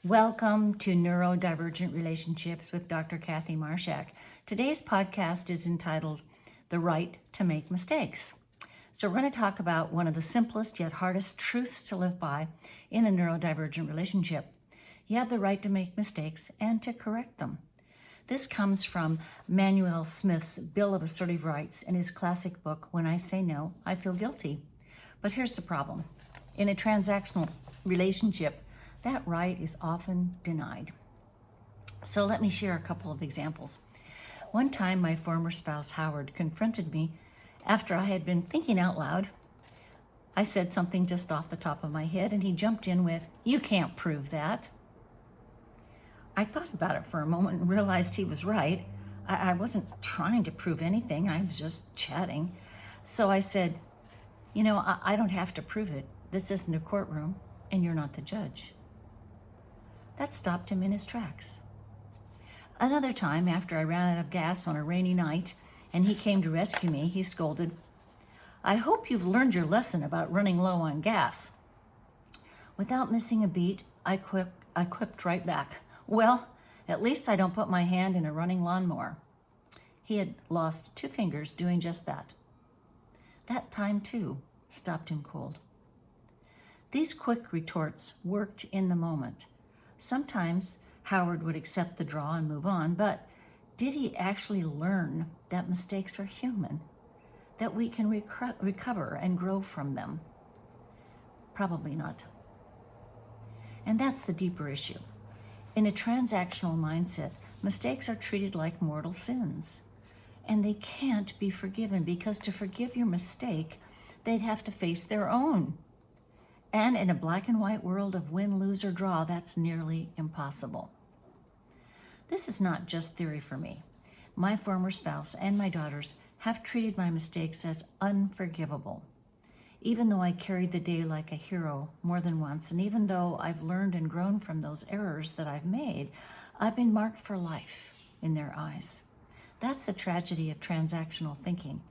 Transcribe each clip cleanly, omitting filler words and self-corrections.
Welcome to Neurodivergent Relationships with Dr. Kathy Marshak. Today's podcast is entitled The Right to Make Mistakes. So we're going to talk about one of the simplest yet hardest truths to live by in a neurodivergent relationship. You have the right to make mistakes and to correct them. This comes from Manuel Smith's Bill of Assertive Rights in his classic book, When I Say No, I Feel Guilty. But here's the problem. In a transactional relationship, that right is often denied. So let me share a couple of examples. One time, my former spouse, Howard, confronted me after I had been thinking out loud. I said something just off the top of my head, and he jumped in with, "You can't prove that." I thought about it for a moment and realized he was right. I wasn't trying to prove anything. I was just chatting. So I said, I don't have to prove it. This isn't a courtroom, and you're not the judge. That stopped him in his tracks. Another time, after I ran out of gas on a rainy night and he came to rescue me, he scolded, "I hope you've learned your lesson about running low on gas." Without missing a beat, I quipped right back, "Well, at least I don't put my hand in a running lawnmower." He had lost 2 fingers doing just that. That time, too, stopped him cold. These quick retorts worked in the moment. Sometimes Howard would accept the draw and move on, but did he actually learn that mistakes are human, that we can recover and grow from them? Probably not. And that's the deeper issue. In a transactional mindset, mistakes are treated like mortal sins, and they can't be forgiven because to forgive your mistake, they'd have to face their own. And in a black and white world of win, lose, or draw, that's nearly impossible. This is not just theory for me. My former spouse and my daughters have treated my mistakes as unforgivable. Even though I carried the day like a hero more than once, and even though I've learned and grown from those errors that I've made, I've been marked for life in their eyes. That's the tragedy of transactional thinking.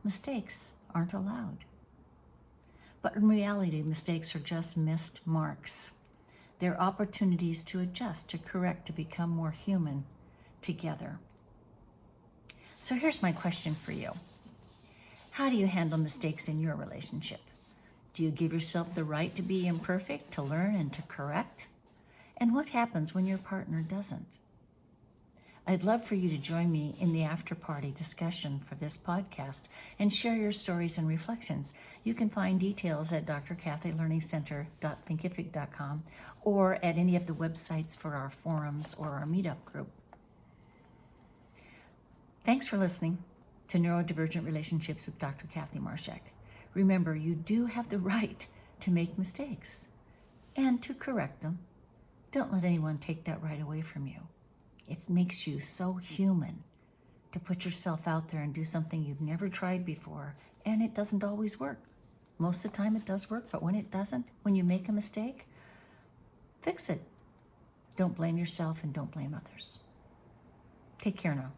Mistakes aren't allowed. But in reality, mistakes are just missed marks. They're opportunities to adjust, to correct, to become more human together. So here's my question for you. How do you handle mistakes in your relationship? Do you give yourself the right to be imperfect, to learn and to correct? And what happens when your partner doesn't? I'd love for you to join me in the after-party discussion for this podcast and share your stories and reflections. You can find details at drkathylearningcenter.thinkific.com or at any of the websites for our forums or our meetup group. Thanks for listening to Neurodivergent Relationships with Dr. Kathy Marshak. Remember, you do have the right to make mistakes and to correct them. Don't let anyone take that right away from you. It makes you so human to put yourself out there and do something you've never tried before, and it doesn't always work. Most of the time it does work, but when it doesn't, when you make a mistake, fix it. Don't blame yourself and don't blame others. Take care now.